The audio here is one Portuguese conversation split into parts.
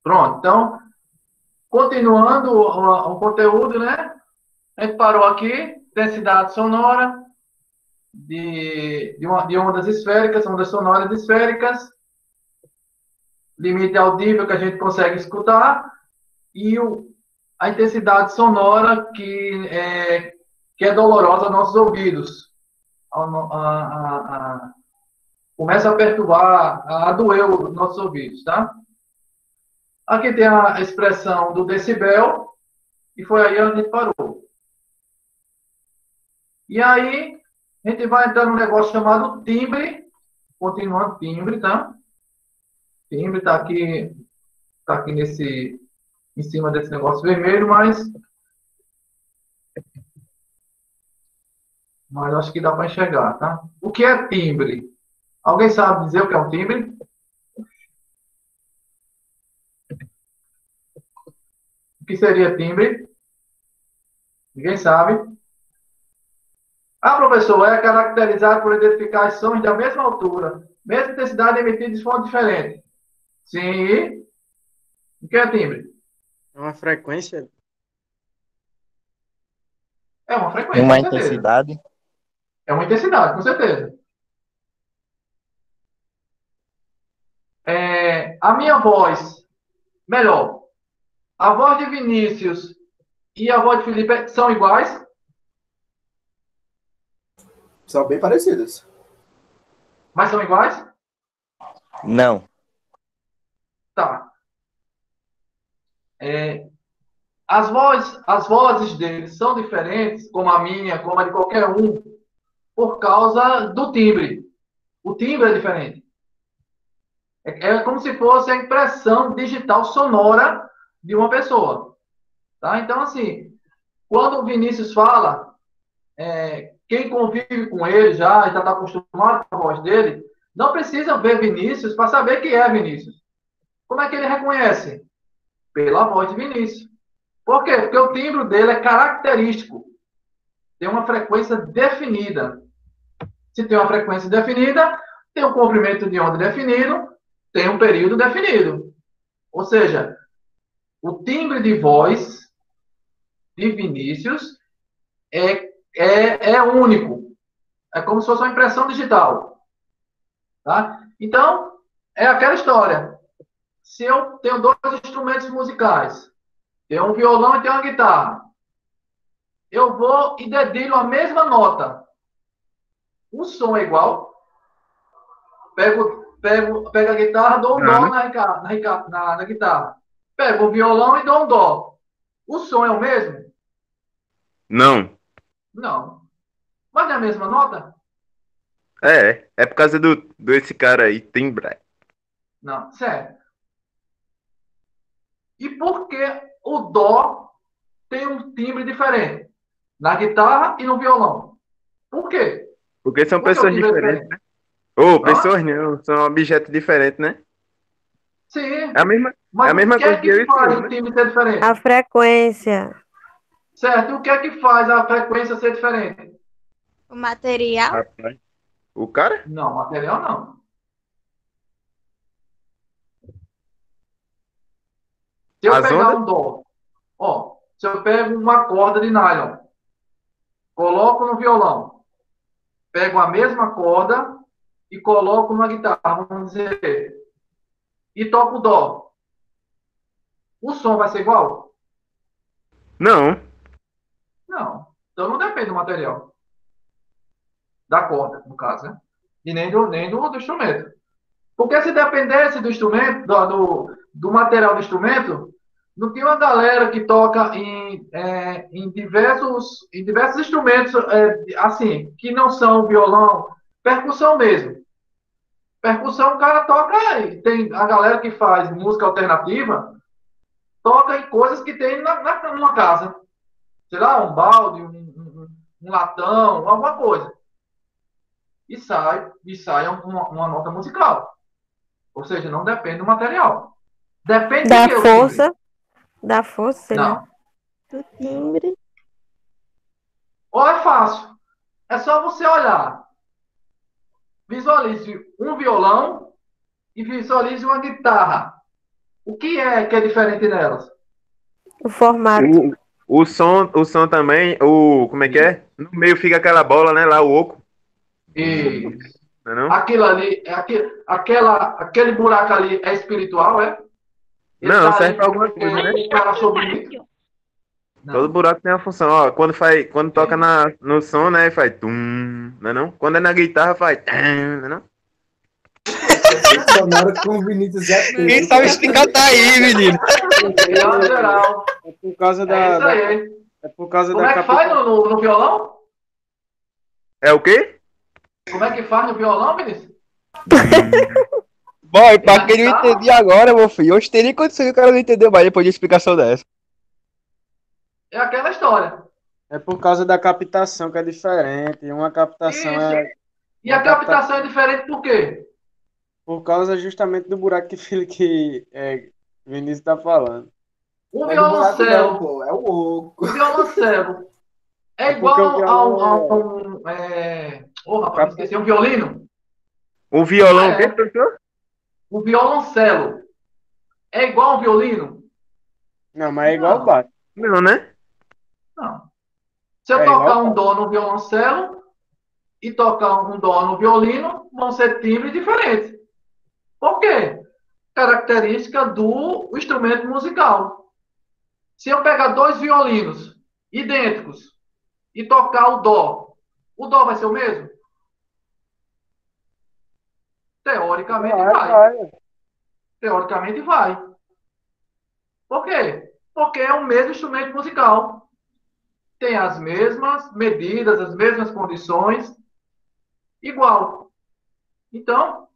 Pronto, então, continuando o conteúdo, né? A gente parou aqui, densidade sonora de ondas esféricas, ondas sonoras esféricas, limite audível que a gente consegue escutar, e a intensidade sonora que é dolorosa aos nossos ouvidos. Começa a perturbar, a doer os nossos ouvidos, tá? Aqui tem a expressão do decibel, e foi aí onde a gente parou. E aí, a gente vai entrar num negócio chamado timbre, continuando timbre, tá? Timbre tá aqui em cima desse negócio vermelho, mas acho que dá para enxergar, tá? O que é timbre? Alguém sabe dizer o que é um timbre? O que seria timbre? Ninguém sabe. Ah, professor, é caracterizado por identificar as sons da mesma altura, mesma intensidade emitidas de fonte diferente. Sim. O que é timbre? É uma frequência. É uma frequência, Uma com certeza. intensidade. É uma intensidade, com certeza. A minha voz, melhor, a voz de Vinícius e a voz de Felipe são iguais? São bem parecidas. Mas são iguais? Não. Tá. As vozes deles são diferentes, como a minha, como a de qualquer um, por causa do timbre. O timbre é diferente. É como se fosse a impressão digital sonora de uma pessoa. Tá? Então, assim, quando o Vinícius fala, quem convive com ele já está acostumado com a voz dele, não precisa ver Vinícius para saber que é Vinícius. Como é que ele reconhece? Pela voz de Vinícius. Por quê? Porque o timbre dele é característico. Tem uma frequência definida. Se tem uma frequência definida, tem um comprimento de onda definido, tem um período definido. Ou seja, o timbre de voz de Vinícius é único. É como se fosse uma impressão digital. Tá? Então, é aquela história. Se eu tenho dois instrumentos musicais, tenho um violão e tenho uma guitarra, eu vou e dedilho a mesma nota. O som é igual. Pego a guitarra, dou um dó na guitarra. Pego o violão e dou um dó. O som é o mesmo? Não. Não. Mas é a mesma nota? É por causa do esse cara aí, Timbre. Não, certo. E por que o dó tem um timbre diferente? Na guitarra e no violão. Por quê? Porque são Por que o pessoas timbre é diferentes, diferente? né? Ou Hã? pessoas não, são objetos diferentes, né? Sim. É a mesma, é a Mas o mesma que é coisa que que eu e faz tu, o né? timbre ser A diferente? frequência. Certo. E o que é que faz a frequência ser diferente? O material? Rapaz. O cara? Não, material não. Se eu As pegar ondas? um dó, se eu pego uma corda de nylon, coloco no violão, pego a mesma corda e coloco na guitarra, vamos dizer, e toco o dó, o som vai ser igual? Não. Não. Então não depende do material, da corda, no caso, né? E nem do instrumento. Porque se dependesse do instrumento, do material do instrumento, não tinha uma galera que toca em diversos instrumentos, assim, que não são violão, percussão mesmo. Percussão, o cara toca, tem a galera que faz música alternativa, toca em coisas que tem numa casa. Sei lá, um balde, um latão, alguma coisa. E sai uma nota musical. Ou seja, não depende do material. Depende de Da que o timbre? força. Da força, sei lá. Não. Do timbre. Ou é fácil. É só você olhar. Visualize um violão e visualize uma guitarra. O que é diferente nelas? O formato. O som também, como é que é? No meio fica aquela bola, né? Lá, o oco. Isso. Não é não? Aquilo ali, aquele buraco ali é espiritual, é? Ele Não, tá serve ali pra alguma porque coisa, né? o cara achou bonito? Todo Não. buraco tem uma função. Ó, quando toca no som, né? Faz tum, não é não? Quando é na guitarra, faz tam, não é não? Sonora com o Vinícius é Quem tudo. sabe explicar tá aí, menino. Geral, geral. É por causa É isso da, aí. é por causa Como da é que faz capital. no violão? É o quê? Como é que faz no violão, Vinícius? Bom, e E pra na quem não guitarra? entendi agora, meu filho, hoje teria condição que o cara não entendeu mais depois de explicação dessa. É aquela história. É por causa da captação que é diferente. Uma captação Isso. é E a uma captação captação é diferente por quê? por causa justamente do buraco que Vinícius está falando. Um Não é do buraco, não, violoncelo, pô. É o oco. um violoncelo é É porque o igual a violão um. Ô, rapaz, me capta. esqueci. Um violino? O Não violão, o quê, é. professor? O violoncelo é igual a um violino? Não, mas é igual o Não, baixo. Não, né? não. Se eu É igual tocar o um baixo. dó no violoncelo e tocar um dó no violino, vão ser timbres diferentes. Por quê? Característica do instrumento musical. Se eu pegar dois violinos idênticos e tocar o dó vai ser o mesmo? Teoricamente Vai, vai. vai. Teoricamente vai. Por quê? Porque é o mesmo instrumento musical. Tem as mesmas medidas, as mesmas condições, igual. Então,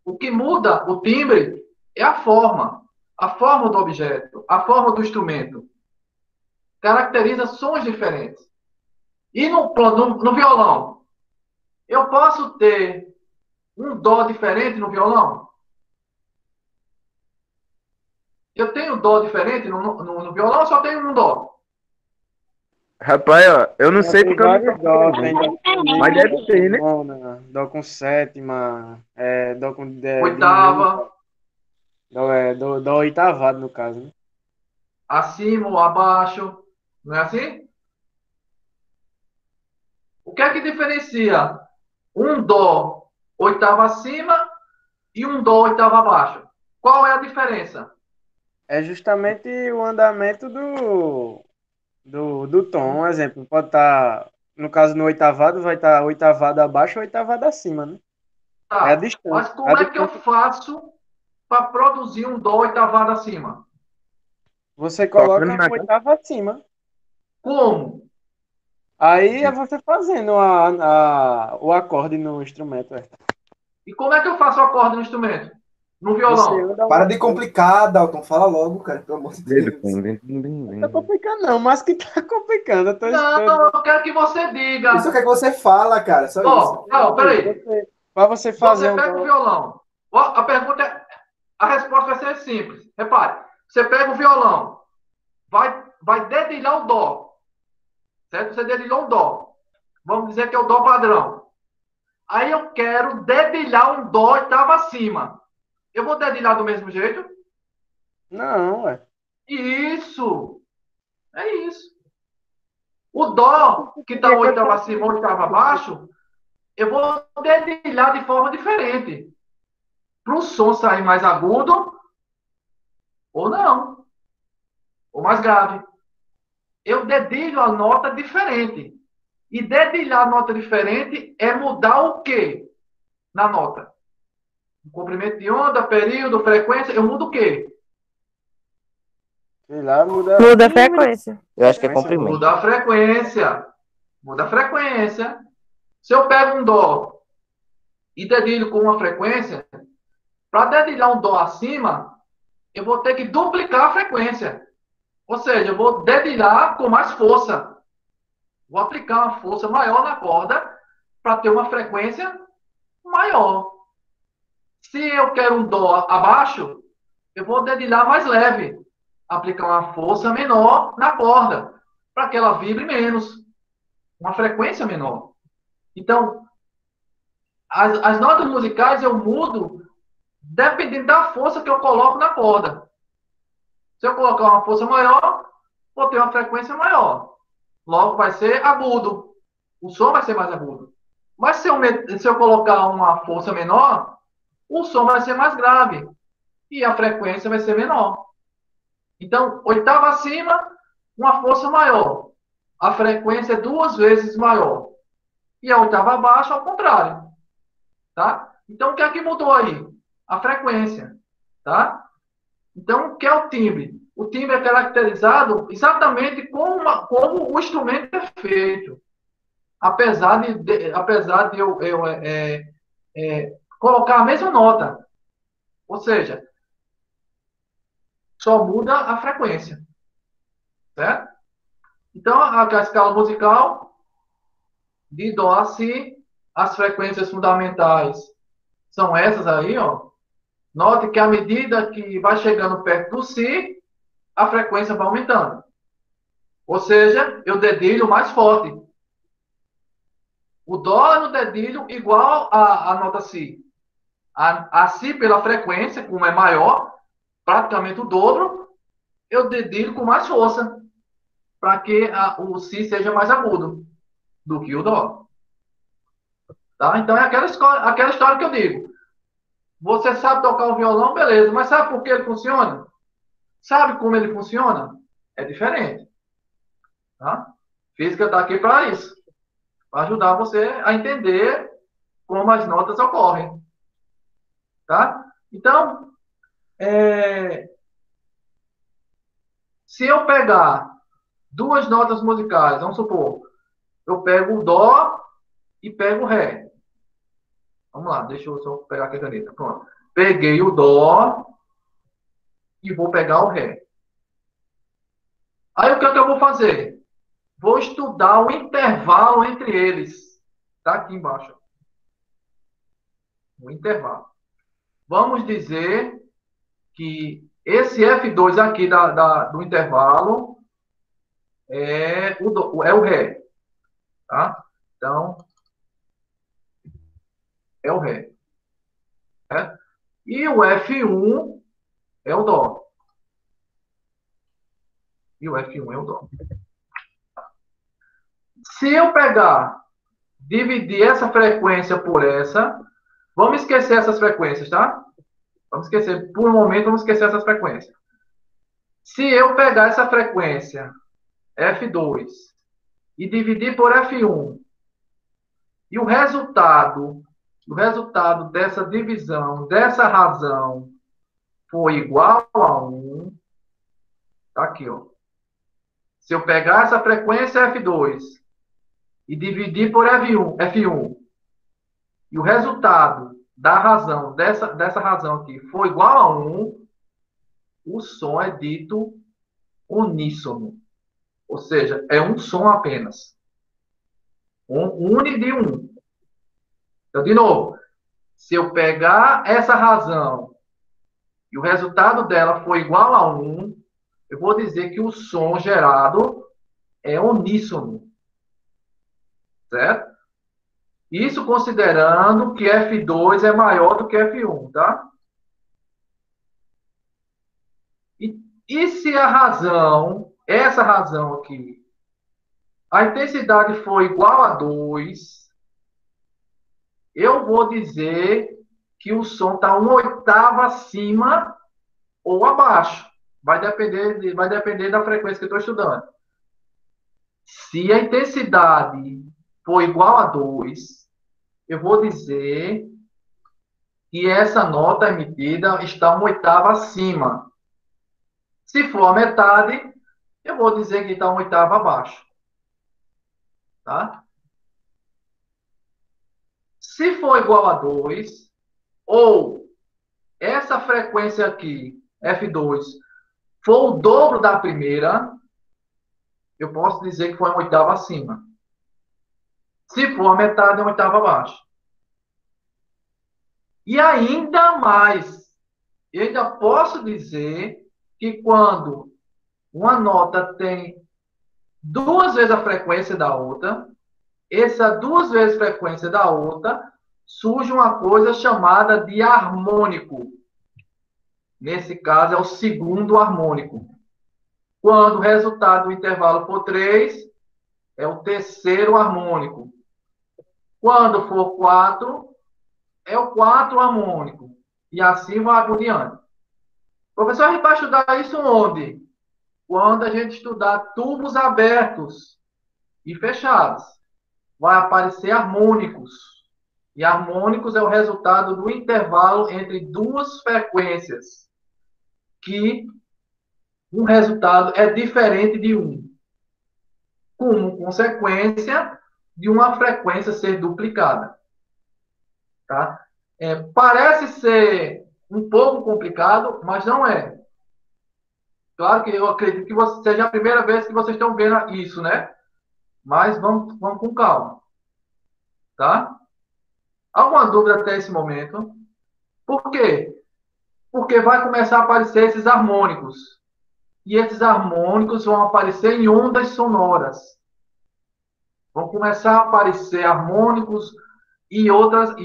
o que muda o timbre é a forma do objeto, a forma do instrumento. Caracteriza sons diferentes. E no violão, eu posso ter um dó diferente no violão? Eu tenho dó diferente no violão ou só tenho um dó? Rapaz, ó, eu não Já sei tem porque eu não vários toco dó, violão. tem dó Mas comigo, deve dó com ter, né? nona, dó com sétima, dó com diminuta, Oitava, dó oitavado no caso, né? acima ou abaixo. Não é assim? O que é que diferencia um dó oitava acima e um dó oitava abaixo? Qual é a diferença? É justamente o andamento do tom. Um exemplo, pode estar, no caso no oitavado, vai estar oitavado abaixo ou oitavado acima, né? É a Tá. distância. Mas como é que eu faço para produzir um dó oitavado acima? Você Tocando coloca na uma casa. oitava acima. Como? Aí é você fazendo o acorde no instrumento. E como é que eu faço o acorde no instrumento? No Você violão? anda Para de complicar, Dalton. Fala logo, cara. Pelo amor de Dedo. Deus. Não tá complicando, não, mas que tá complicando. Eu tô Não, esperando. eu quero que você Isso diga. é que você fala, cara. Só isso. Ó, não, peraí. Para você fazer Você um pega o dó. violão. Ó, a pergunta a resposta vai ser simples. Repare, você pega o violão, vai dedilhar o dó, certo? Você dedilhou um dó. Vamos dizer que é o dó padrão. Aí eu quero dedilhar um dó oitava acima. Eu vou dedilhar do mesmo jeito? Não, ué. Isso. É isso. O dó que está oitava acima, oitava abaixo, eu vou dedilhar de forma diferente. Para o som sair mais agudo ou não, ou mais grave. Eu dedilho a nota diferente. E dedilhar a nota diferente é mudar o quê na nota? O comprimento de onda, período, frequência, eu mudo o quê? Sei lá, muda. Muda a frequência. Eu acho que é Frequência, comprimento. Muda a frequência. Muda a frequência. Se eu pego um dó e dedilho com uma frequência, para dedilhar um dó acima, eu vou ter que duplicar a frequência. Ou seja, eu vou dedilhar com mais força. Vou aplicar uma força maior na corda para ter uma frequência maior. Se eu quero um dó abaixo, eu vou dedilhar mais leve. Aplicar uma força menor na corda para que ela vibre menos. Uma frequência menor. Então, as notas musicais eu mudo dependendo da força que eu coloco na corda. Se eu colocar uma força maior, vou ter uma frequência maior. Logo, vai ser agudo. O som vai ser mais agudo. Mas se eu colocar uma força menor, o som vai ser mais grave. E a frequência vai ser menor. Então, oitava acima, uma força maior. A frequência é 2 vezes maior. E a oitava abaixo, ao contrário. Tá? Então, o que é que mudou aí? A frequência. Tá? Então, o que é o timbre? O timbre é caracterizado exatamente como o instrumento é feito. Apesar de eu colocar a mesma nota. Ou seja, só muda a frequência. Certo? Então, a escala musical, de Dó a Si, as frequências fundamentais são essas aí, ó. Note que à medida que vai chegando perto do Si, a frequência vai aumentando. Ou seja, eu dedilho mais forte. O Dó é no dedilho igual à nota Si. A Si, pela frequência, como é maior, praticamente o dobro, eu dedilho com mais força, para que o Si seja mais agudo do que o Dó. Tá? Então é aquela história que eu digo. Você sabe tocar o violão, beleza, mas sabe por que ele funciona? Sabe como ele funciona? É diferente. Tá? Física está aqui para isso. Para ajudar você a entender como as notas ocorrem. Tá? Então, se eu pegar 2 notas musicais, vamos supor, eu pego o Dó e pego o Ré. Vamos lá, deixa eu só pegar aqui a caneta. Pronto. Peguei o Dó e vou pegar o Ré. Aí o que é que eu vou fazer? Vou estudar o intervalo entre eles. Está aqui embaixo. O intervalo. Vamos dizer que esse F2 aqui do intervalo é o Ré. Tá? Então, é o Ré. Né? E o F1 é o Dó. E o F1 é o Dó. Se eu dividir essa frequência por essa, vamos esquecer essas frequências, tá? Vamos esquecer, por um momento, vamos esquecer essas frequências. Se eu pegar essa frequência F2 e dividir por F1, e o resultado dessa divisão, dessa razão, for igual a 1, tá aqui, ó. Se eu pegar essa frequência F2 e dividir por F1, e o resultado da razão, dessa razão aqui, for igual a 1, o som é dito uníssono. Ou seja, é um som apenas. Une de 1. Então, de novo, se eu pegar essa razão e o resultado dela for igual a 1, eu vou dizer que o som gerado é uníssono. Certo? Isso considerando que F2 é maior do que F1, tá? E se a razão, essa razão aqui, a intensidade for igual a 2, eu vou dizer que o som está 1/8 acima ou abaixo. Vai depender da frequência que eu estou estudando. Se a intensidade for igual a 2, eu vou dizer que essa nota emitida está 1/8 acima. Se for a metade, eu vou dizer que está 1/8 abaixo. Tá? Se for igual a 2, ou essa frequência aqui, F2, for o dobro da primeira, eu posso dizer que foi 1/8 acima. Se for a metade, é 1/8 abaixo. E ainda mais, eu ainda posso dizer que quando uma nota tem 2 vezes a frequência da outra, essa 2 vezes a frequência da outra surge uma coisa chamada de harmônico. Nesse caso, é o segundo harmônico. Quando o resultado do intervalo for 3, é o terceiro harmônico. Quando for 4, é o quarto harmônico. E assim vai por diante. Professor, a gente vai estudar isso onde? Quando a gente estudar tubos abertos e fechados. Vai aparecer harmônicos. E harmônicos é o resultado do intervalo entre duas frequências. Que um resultado é diferente de um. Como consequência de uma frequência ser duplicada. Tá? Parece ser um pouco complicado, mas não é. Claro que eu acredito que seja a primeira vez que vocês estão vendo isso, né? Mas vamos com calma. Tá? Alguma dúvida até esse momento? Por quê? Porque vai começar a aparecer esses harmônicos. E esses harmônicos vão aparecer em ondas sonoras. Vão começar a aparecer harmônicos e outras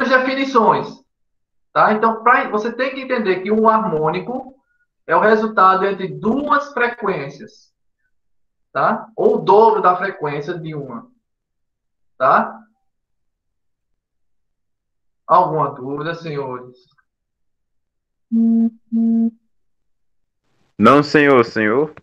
definições, tá? Então, você tem que entender que um harmônico é o resultado entre duas frequências, tá? Ou o dobro da frequência de uma, tá? Alguma dúvida, senhores? Não, senhor.